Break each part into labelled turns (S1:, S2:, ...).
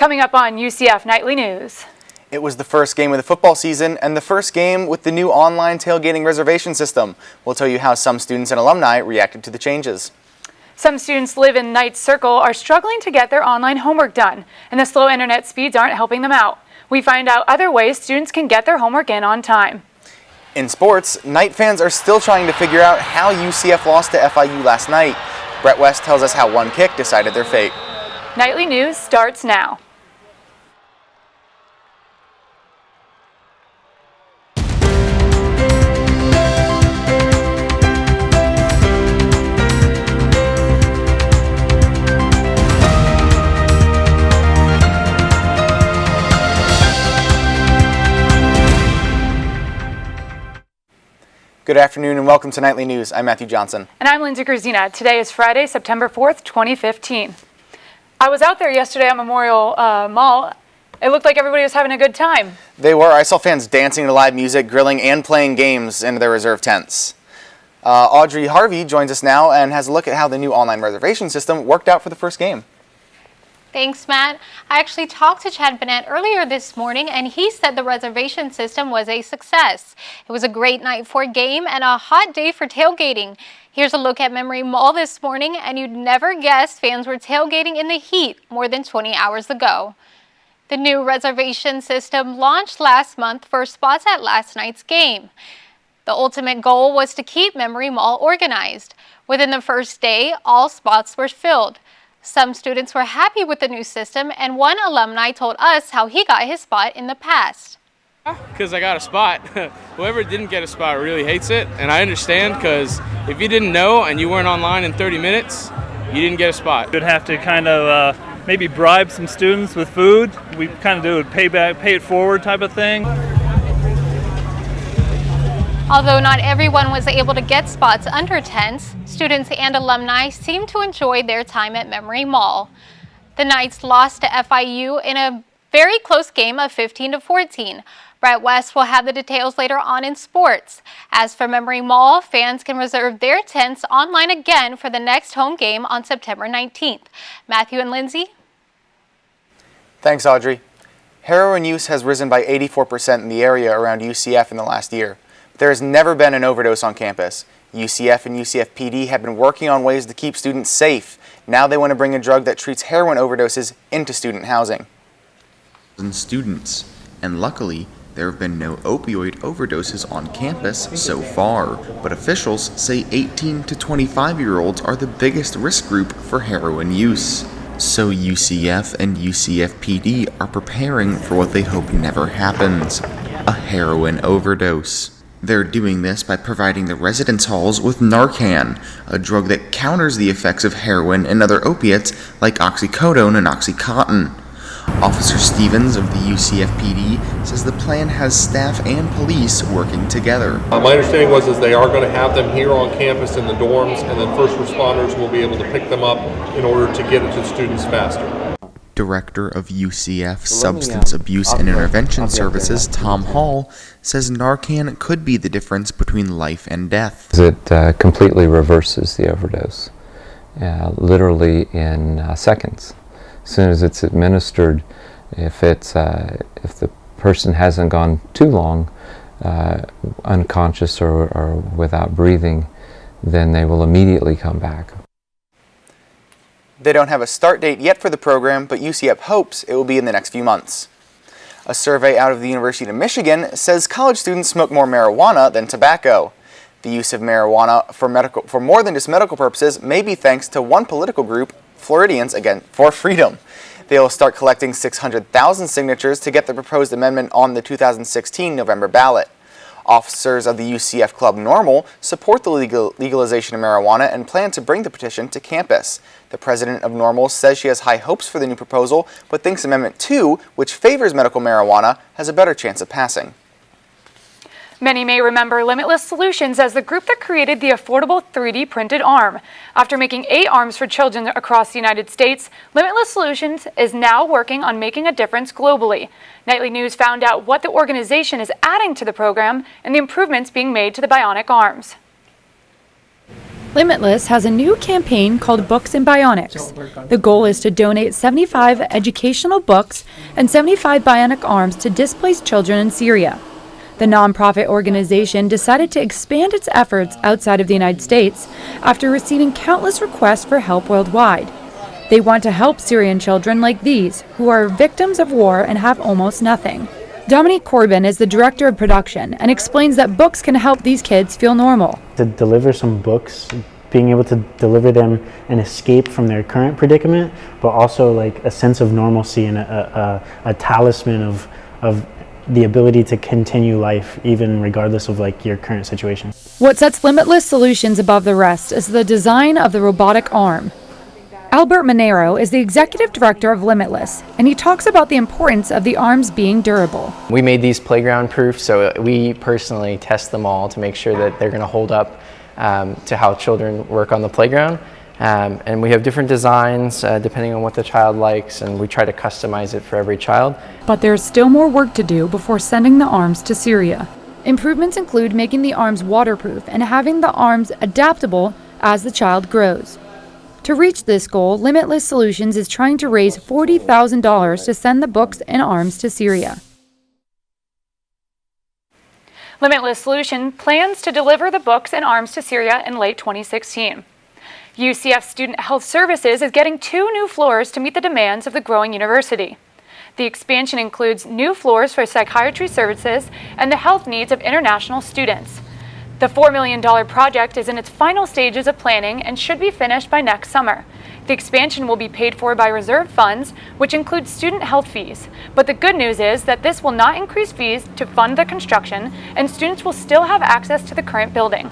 S1: Coming up on UCF Nightly News.
S2: It was the first game of the football season and the first game with the new online tailgating reservation system. We'll tell you how some students and alumni reacted to the changes.
S1: Some students live in Knights Circle are struggling to get their online homework done, and the slow internet speeds aren't helping them out. We find out other ways students can get their homework in on time.
S2: In sports, Knight fans are still trying to figure out how UCF lost to FIU last night. Brett West tells us how one kick decided their fate.
S1: Nightly News starts now.
S2: Good afternoon and welcome to Nightly News. I'm Matthew Johnson.
S1: And I'm Lindsay Gruzina. Today is Friday, September 4th, 2015. I was out there yesterday at Memorial Mall. It looked like everybody was having a good time.
S2: They were. I saw fans dancing to live music, grilling, and playing games in their reserve tents. Audrey Harvey joins us now and has a look at how the new online reservation system worked out for the first game.
S3: Thanks, Matt. I actually talked to Chad Bennett earlier this morning, and he said the reservation system was a success. It was a great night for a game and a hot day for tailgating. Here's a look at Memory Mall this morning, and you'd never guess fans were tailgating in the heat more than 20 hours ago. The new reservation system launched last month for spots at last night's game. The ultimate goal was to keep Memory Mall organized. Within the first day, all spots were filled. Some students were happy with the new system, and one alumni told us how he got his spot in the past.
S4: Because I got a spot. Whoever didn't get a spot really hates it, and I understand, because if you didn't know and you weren't online in 30 minutes, you didn't get a spot.
S5: You'd have to kind of maybe bribe some students with food. We kind of do a pay it forward type of thing.
S3: Although not everyone was able to get spots under tents, students and alumni seemed to enjoy their time at Memory Mall. The Knights lost to FIU in a very close game of 15-14. Brett West will have the details later on in sports. As for Memory Mall, fans can reserve their tents online again for the next home game on September 19th. Matthew and Lindsay.
S2: Thanks, Audrey. Heroin use has risen by 84% in the area around UCF in the last year. There has never been an overdose on campus. UCF and UCF PD have been working on ways to keep students safe. Now they want to bring a drug that treats heroin overdoses into student housing.
S6: And luckily, there have been no opioid overdoses on campus so far. But officials say 18 to 25-year-olds are the biggest risk group for heroin use. So UCF and UCF PD are preparing for what they hope never happens: a heroin overdose. They're doing this by providing the residence halls with Narcan, a drug that counters the effects of heroin and other opiates like oxycodone and Oxycontin. Officer Stevens of the UCFPD says the plan has staff and police working together.
S7: My understanding was they are going to have them here on campus in the dorms, and then first responders will be able to pick them up in order to get it to students faster.
S6: Director of UCF Substance Abuse and Intervention Services, Tom Hall, says Narcan could be the difference between life and death.
S8: It completely reverses the overdose, literally in seconds. As soon as it's administered, if the person hasn't gone too long unconscious or without breathing, then they will immediately come back.
S2: They don't have a start date yet for the program, but UCF hopes it will be in the next few months. A survey out of the University of Michigan says college students smoke more marijuana than tobacco. The use of marijuana for more than just medical purposes may be thanks to one political group, Floridians for Freedom. They will start collecting 600,000 signatures to get the proposed amendment on the 2016 November ballot. Officers of the UCF Club Normal support the legalization of marijuana and plan to bring the petition to campus. The president of Normal says she has high hopes for the new proposal, but thinks Amendment 2, which favors medical marijuana, has a better chance of passing.
S1: Many may remember Limitless Solutions as the group that created the affordable 3D printed arm. After making 8 arms for children across the United States, Limitless Solutions is now working on making a difference globally. Nightly News found out what the organization is adding to the program and the improvements being made to the bionic arms. Limitless has a new campaign called Books and Bionics. The goal is to donate 75 educational books and 75 bionic arms to displaced children in Syria. The nonprofit organization decided to expand its efforts outside of the United States after receiving countless requests for help worldwide. They want to help Syrian children like these, who are victims of war and have almost nothing. Dominique Corbin is the director of production and explains that books can help these kids feel normal.
S9: To deliver some books, being able to deliver them an escape from their current predicament, but also like a sense of normalcy and a talisman of the ability to continue life even regardless of like your current situation.
S1: What sets Limitless Solutions above the rest is the design of the robotic arm. Albert Monero is the executive director of Limitless, and he talks about the importance of the arms being durable.
S10: We made these playground proof, so we personally test them all to make sure that they're going to hold up to how children work on the playground. And we have different designs depending on what the child likes, and we try to customize it for every child.
S1: But there's still more work to do before sending the arms to Syria. Improvements include making the arms waterproof and having the arms adaptable as the child grows. To reach this goal, Limitless Solutions is trying to raise $40,000 to send the books and arms to Syria. Limitless Solutions plans to deliver the books and arms to Syria in late 2016. UCF Student Health Services is getting 2 new floors to meet the demands of the growing university. The expansion includes new floors for psychiatry services and the health needs of international students. The $4 million project is in its final stages of planning and should be finished by next summer. The expansion will be paid for by reserve funds, which includes student health fees. But the good news is that this will not increase fees to fund the construction, and students will still have access to the current building.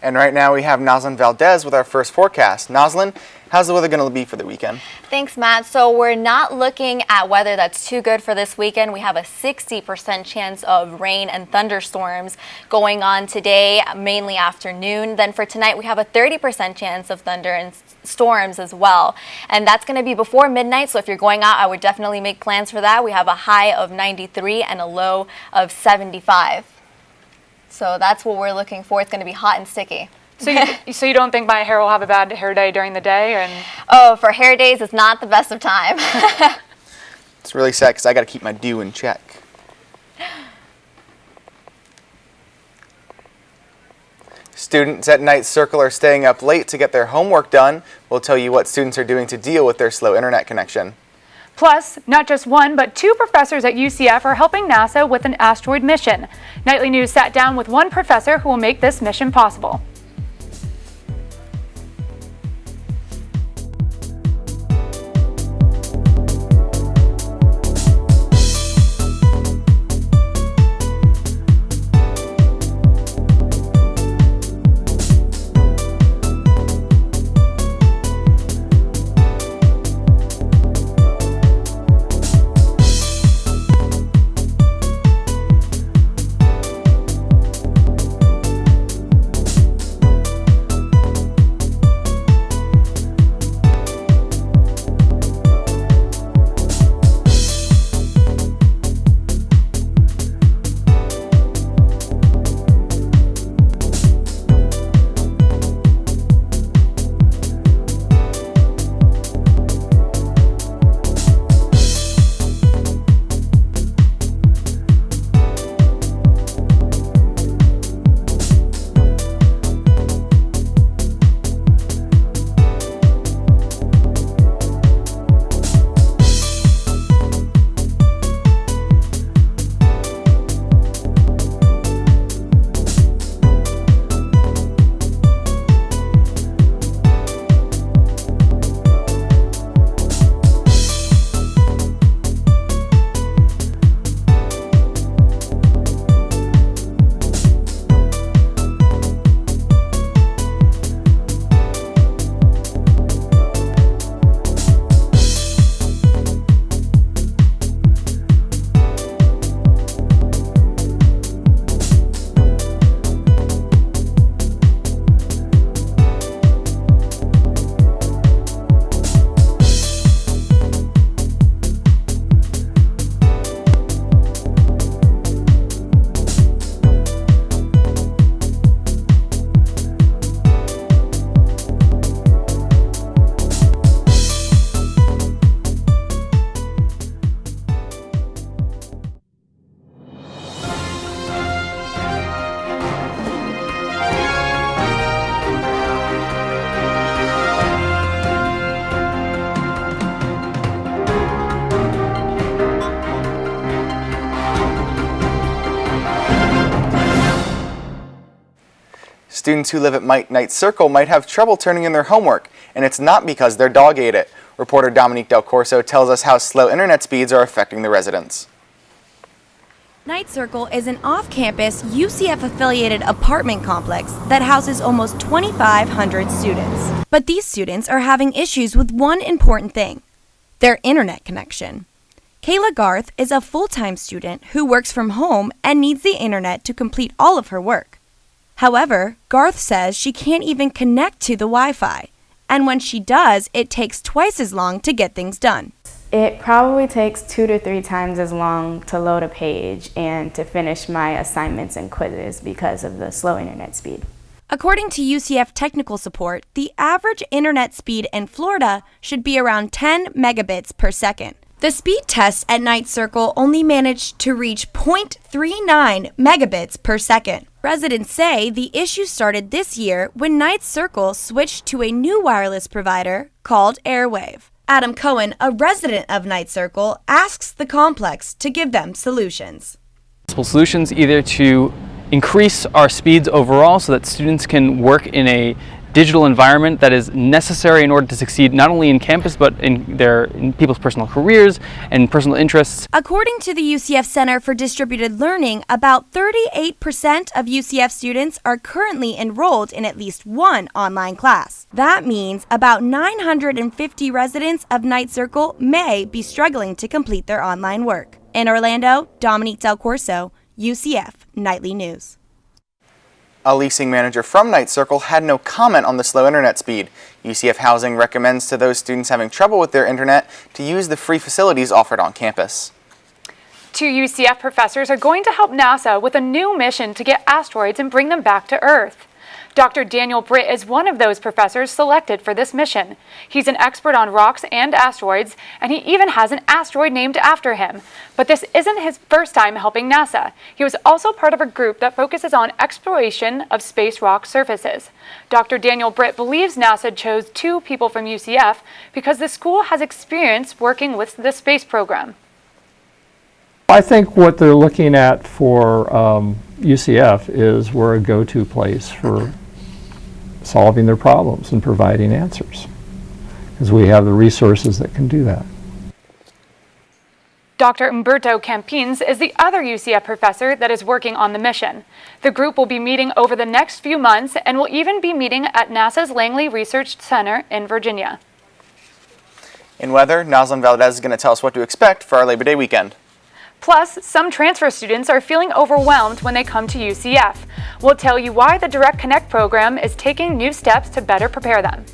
S2: And right now we have Noslin Valdez with our first forecast. Noslin, how's the weather going to be for the weekend?
S11: Thanks, Matt. So we're not looking at weather that's too good for this weekend. We have a 60% chance of rain and thunderstorms going on today, mainly afternoon. Then for tonight, we have a 30% chance of thunder and storms as well. And that's going to be before midnight. So if you're going out, I would definitely make plans for that. We have a high of 93 and a low of 75. So that's what we're looking for. It's going to be hot and sticky.
S1: So you don't think my hair will have a bad hair day during the day? And
S11: oh, for hair days, it's not the best of time.
S2: It's really sad because I got to keep my dew in check. Students at Night Circle are staying up late to get their homework done. We'll tell you what students are doing to deal with their slow internet connection.
S1: Plus, not just 1, but 2 professors at UCF are helping NASA with an asteroid mission. Nightly News sat down with one professor who will make this mission possible.
S2: Students who live at Knight Circle might have trouble turning in their homework, and it's not because their dog ate it. Reporter Dominique Del Corso tells us how slow internet speeds are affecting the residents.
S12: Knight Circle is an off-campus, UCF-affiliated apartment complex that houses almost 2,500 students. But these students are having issues with one important thing: their internet connection. Kayla Garth is a full-time student who works from home and needs the internet to complete all of her work. However, Garth says she can't even connect to the Wi-Fi, and when she does, it takes twice as long to get things done.
S13: It probably takes 2 to 3 times as long to load a page and to finish my assignments and quizzes because of the slow internet speed.
S12: According to UCF Technical Support, the average internet speed in Florida should be around 10 megabits per second. The speed test at Knight Circle only managed to reach 0.39 megabits per second. Residents say the issue started this year when Knight Circle switched to a new wireless provider called Airwave. Adam Cohen, a resident of Knight Circle, asks the complex to give them solutions.
S14: Solutions either to increase our speeds overall so that students can work in a digital environment that is necessary in order to succeed not only in campus but in people's personal careers and personal interests.
S12: According to the UCF Center for Distributed Learning, about 38% of UCF students are currently enrolled in at least one online class. That means about 950 residents of Knight Circle may be struggling to complete their online work. In Orlando, Dominique Del Corso, UCF Nightly News.
S2: A leasing manager from Knight Circle had no comment on the slow internet speed. UCF Housing recommends to those students having trouble with their internet to use the free facilities offered on campus.
S1: 2 UCF professors are going to help NASA with a new mission to get asteroids and bring them back to Earth. Dr. Daniel Britt is one of those professors selected for this mission. He's an expert on rocks and asteroids, and he even has an asteroid named after him. But this isn't his first time helping NASA. He was also part of a group that focuses on exploration of space rock surfaces. Dr. Daniel Britt believes NASA chose 2 people from UCF because the school has experience working with the space program.
S15: I think what they're looking at for UCF is we're a go-to place for solving their problems and providing answers, because we have the resources that can do that.
S1: Dr. Umberto Campins is the other UCF professor that is working on the mission. The group will be meeting over the next few months and will even be meeting at NASA's Langley Research Center in Virginia.
S2: In weather, Nazanin Valdez is going to tell us what to expect for our Labor Day weekend.
S1: Plus, some transfer students are feeling overwhelmed when they come to UCF. We'll tell you why the Direct Connect program is taking new steps to better prepare them.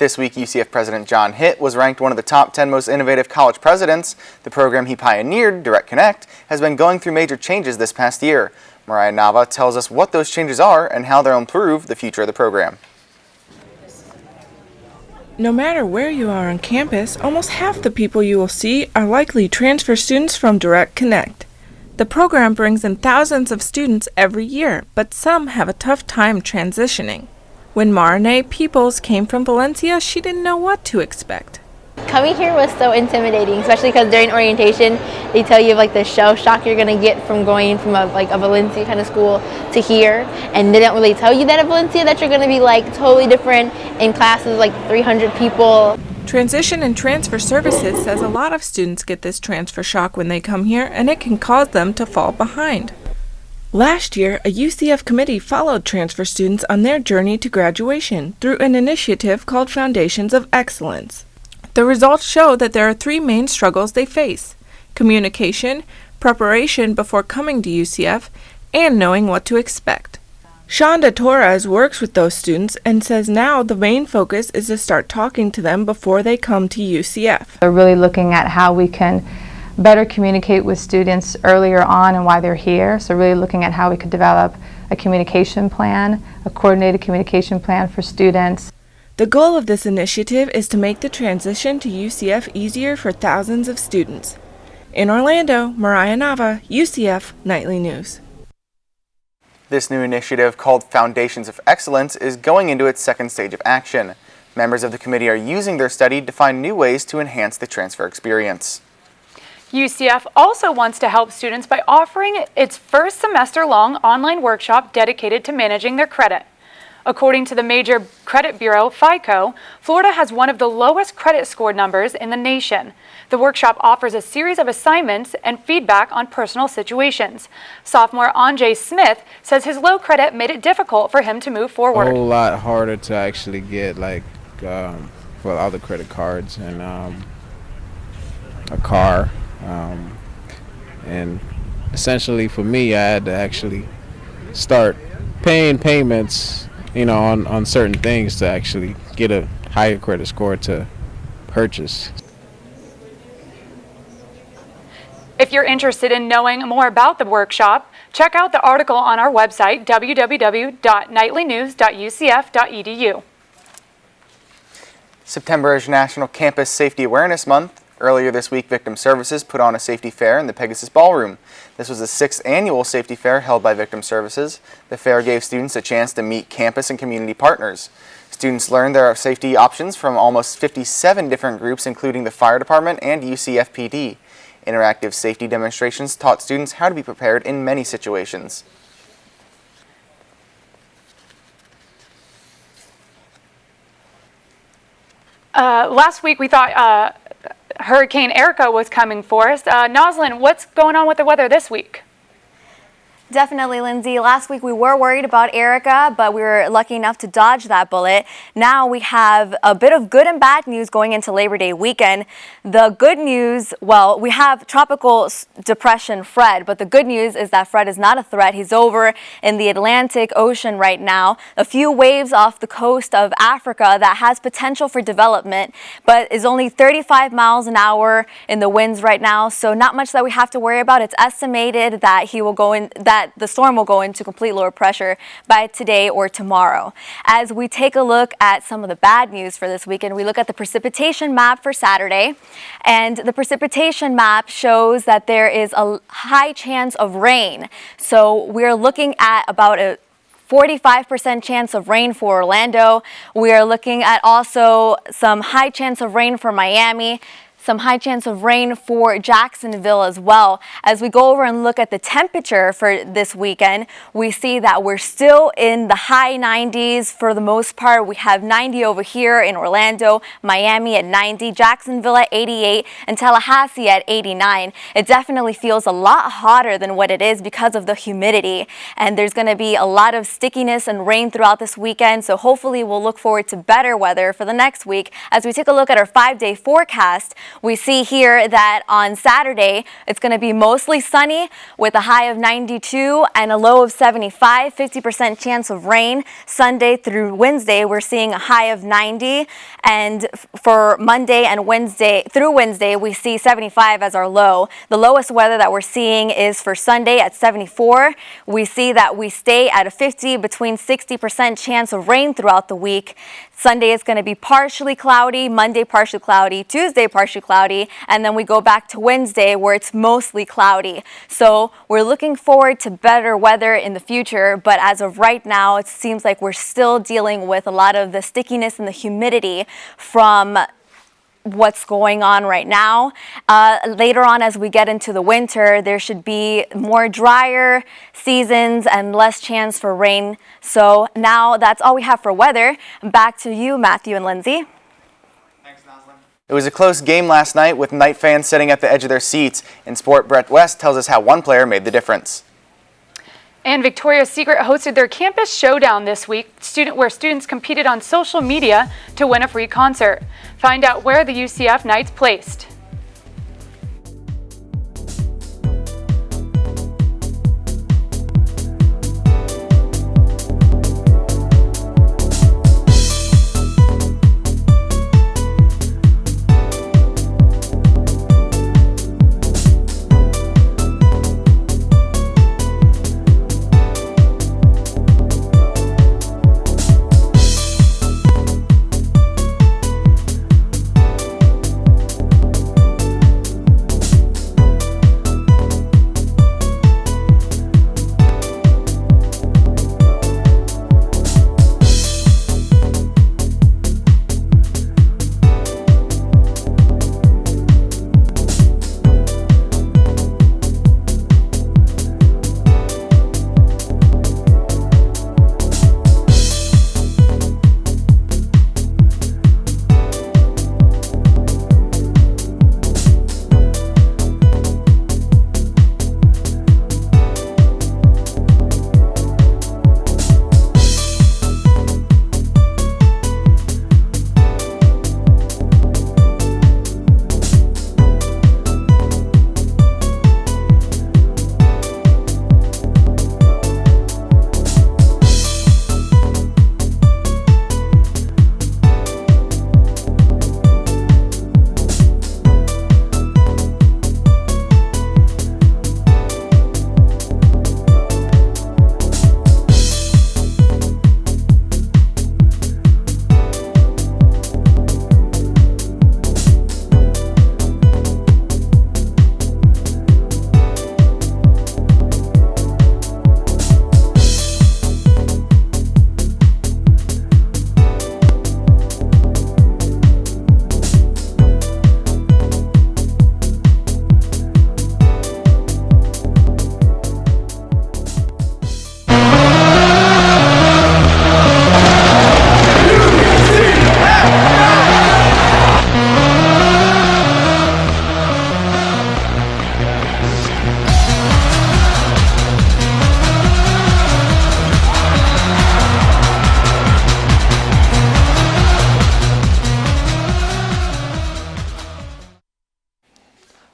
S2: This week, UCF President John Hitt was ranked one of the top 10 most innovative college presidents. The program he pioneered, Direct Connect, has been going through major changes this past year. Mariah Nava tells us what those changes are and how they'll improve the future of the program.
S16: No matter where you are on campus, almost half the people you will see are likely transfer students from Direct Connect. The program brings in thousands of students every year, but some have a tough time transitioning. When Marinae Peoples came from Valencia, she didn't know what to expect.
S17: Coming here was so intimidating, especially because during orientation, they tell you like the shell shock you're gonna get from going from a Valencia kind of school to here, and they don't really tell you that at Valencia that you're gonna be like totally different in classes like 300 people.
S16: Transition and Transfer Services says a lot of students get this transfer shock when they come here, and it can cause them to fall behind. Last year, a UCF committee followed transfer students on their journey to graduation through an initiative called Foundations of Excellence. The results show that there are three main struggles they face: communication, preparation before coming to UCF, and knowing what to expect. Shonda Torres works with those students and says now the main focus is to start talking to them before they come to UCF.
S18: They're really looking at how we can better communicate with students earlier on and why they're here. So really looking at how we could develop a communication plan, a coordinated communication plan for students.
S16: The goal of this initiative is to make the transition to UCF easier for thousands of students. In Orlando, Mariah Nava, UCF Nightly News.
S2: This new initiative, called Foundations of Excellence, is going into its second stage of action. Members of the committee are using their study to find new ways to enhance the transfer experience.
S1: UCF also wants to help students by offering its first semester-long online workshop dedicated to managing their credit. According to the major credit bureau, FICO, Florida has one of the lowest credit score numbers in the nation. The workshop offers a series of assignments and feedback on personal situations. Sophomore Anjay Smith says his low credit made it difficult for him to move forward.
S19: A whole lot harder to actually get for other credit cards and a car. And essentially for me, I had to actually start paying payments on certain things to actually get a higher credit score to purchase.
S1: If you're interested in knowing more about the workshop, check out the article on our website, www.nightlynews.ucf.edu.
S2: September is National Campus Safety Awareness Month. Earlier this week, Victim Services put on a safety fair in the Pegasus Ballroom. This was the 6th annual safety fair held by Victim Services. The fair gave students a chance to meet campus and community partners. Students learned there are safety options from almost 57 different groups, including the fire department and UCFPD. Interactive safety demonstrations taught students how to be prepared in many situations.
S1: Last week we thought Hurricane Erica was coming for us. Noslin, what's going on with the weather this week?
S11: Definitely, Lindsay. Last week we were worried about Erica, but we were lucky enough to dodge that bullet. Now we have a bit of good and bad news going into Labor Day weekend. The good news, well, we have tropical depression Fred, but the good news is that Fred is not a threat. He's over in the Atlantic Ocean right now. A few waves off the coast of Africa that has potential for development, but is only 35 miles an hour in the winds right now, so not much that we have to worry about. It's estimated that the storm will go into complete lower pressure by today or tomorrow. As we take a look at some of the bad news for this weekend, we look at the precipitation map for Saturday, and the precipitation map shows that there is a high chance of rain. So we're looking at about a 45% chance of rain for Orlando. We are looking at also some high chance of rain for Miami, some high chance of rain for Jacksonville as well. As we go over and look at the temperature for this weekend, we see that we're still in the high 90s for the most part. We have 90 over here in Orlando, Miami at 90, Jacksonville at 88, and Tallahassee at 89. It definitely feels a lot hotter than what it is because of the humidity, and there's going to be a lot of stickiness and rain throughout this weekend, so hopefully we'll look forward to better weather for the next week. As we take a look at our 5-day forecast, We see here that on Saturday, it's going to be mostly sunny with a high of 92 and a low of 75, 50% chance of rain. Sunday through Wednesday, we're seeing a high of 90. And for Monday and Wednesday, through Wednesday, we see 75 as our low. The lowest weather that we're seeing is for Sunday at 74. We see that we stay at a 50 between 60% chance of rain throughout the week. Sunday is going to be partially cloudy, Monday partially cloudy, Tuesday partially cloudy, and then we go back to Wednesday where it's mostly cloudy. So we're looking forward to better weather in the future, but as of right now, it seems like we're still dealing with a lot of the stickiness and the humidity from what's going on right now. Later on, as we get into the winter, there should be more drier seasons and less chance for rain. So now that's all we have for weather. Back to you, Matthew and Lindsay.
S2: It was a close game last night with Knight fans sitting at the edge of their seats. In sport, Brett West tells us how one player made the difference.
S1: And Victoria's Secret hosted their campus showdown this week, where students competed on social media to win a free concert. Find out where the UCF Knights placed.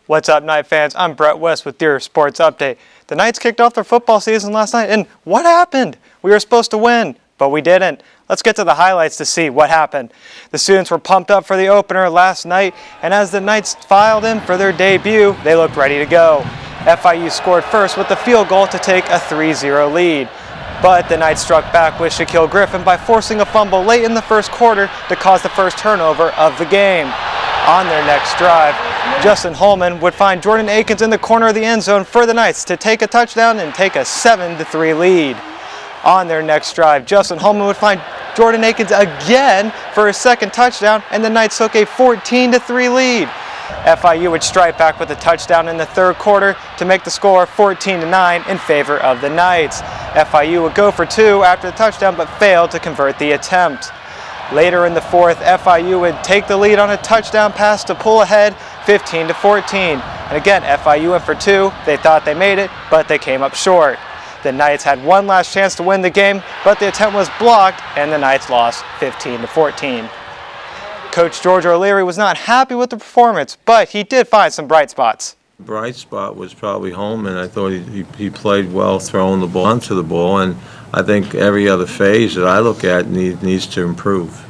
S20: What's up, Knight fans? I'm Brett West with your Sports Update. The Knights kicked off their football season last night, and what happened? We were supposed to win, but we didn't. Let's get to the highlights to see what happened. The students were pumped up for the opener last night, and as the Knights filed in for their debut, they looked ready to go. FIU scored first with the field goal to take a 3-0 lead. But the Knights struck back with Shaquille Griffin by forcing a fumble late in the first quarter to cause the first turnover of the game. On their next drive, Justin Holman would find Jordan Akins in the corner of the end zone for the Knights to take a touchdown and take a 7-3 lead. On their next drive, Justin Holman would find Jordan Akins again for his second touchdown, and the Knights took a 14-3 lead. FIU would strike back with a touchdown in the third quarter to make the score 14-9 in favor of the Knights. FIU would go for two after the touchdown but failed to convert the attempt. Later in the fourth, FIU would take the lead on a touchdown pass to pull ahead 15-14. And again, FIU went for two. They thought they made it, but they came up short. The Knights had one last chance to win the game, but the attempt was blocked and the Knights lost 15-14. Coach George O'Leary was not happy with the performance, but he did find some bright spots.
S21: Bright spot was probably Holman. I thought he played well throwing the ball onto the ball, and I think every other phase that I look at needs to improve.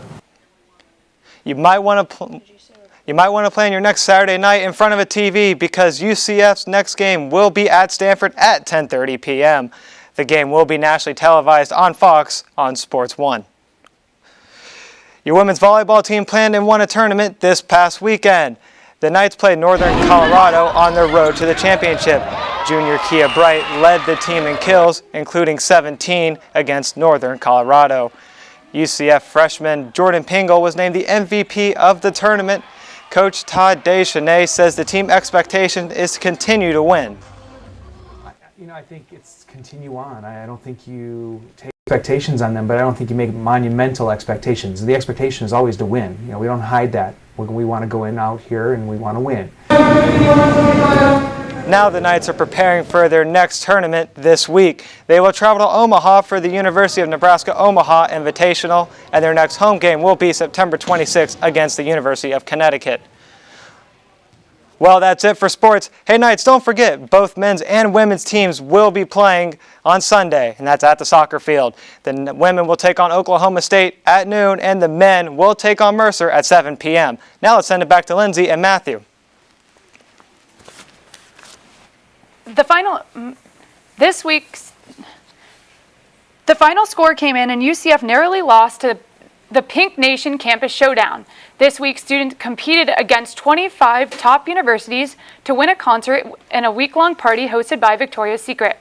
S20: You might want to plan your next Saturday night in front of a TV because UCF's next game will be at Stanford at 10:30 p.m. The game will be nationally televised on Fox on Sports 1. Your women's volleyball team planned and won a tournament this past weekend. The Knights played Northern Colorado on their road to the championship. Junior Kia Bright led the team in kills, including 17 against Northern Colorado. UCF freshman Jordan Pingle was named the MVP of the tournament. Coach Todd Deschanel says the team expectation is to continue to win.
S22: I think it's continue on. I don't think you take expectations on them, but I don't think you make monumental expectations. The expectation is always to win. We don't hide that. We want to go in out here and we want to win.
S20: Now the Knights are preparing for their next tournament this week. They will travel to Omaha for the University of Nebraska-Omaha Invitational, and their next home game will be September 26th against the University of Connecticut. Well, that's it for sports. Hey, Knights, don't forget, both men's and women's teams will be playing on Sunday, and that's at the soccer field. The women will take on Oklahoma State at noon, and the men will take on Mercer at 7 p.m. Now let's send it back to Lindsay and Matthew.
S1: The final score came in and UCF narrowly lost to the Pink Nation Campus Showdown. This week, students competed against 25 top universities to win a concert and a week-long party hosted by Victoria's Secret.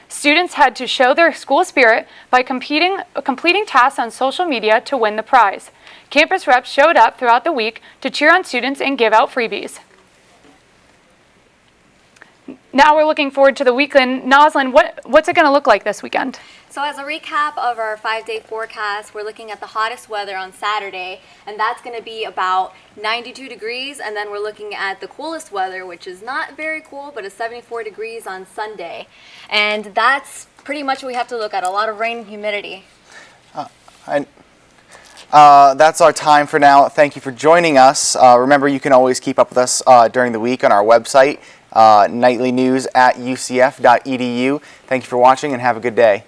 S1: Students had to show their school spirit by completing tasks on social media to win the prize. Campus reps showed up throughout the week to cheer on students and give out freebies. Now we're looking forward to the weekend. Noslin, what's it going to look like this weekend?
S11: So as a recap of our 5-day forecast, we're looking at the hottest weather on Saturday, and that's going to be about 92 degrees, and then we're looking at the coolest weather, which is not very cool, but it's 74 degrees on Sunday. And that's pretty much what we have to look at, a lot of rain and humidity.
S2: That's our time for now. Thank you for joining us. Remember, you can always keep up with us during the week on our website, nightlynews@ucf.edu. Thank you for watching and have a good day.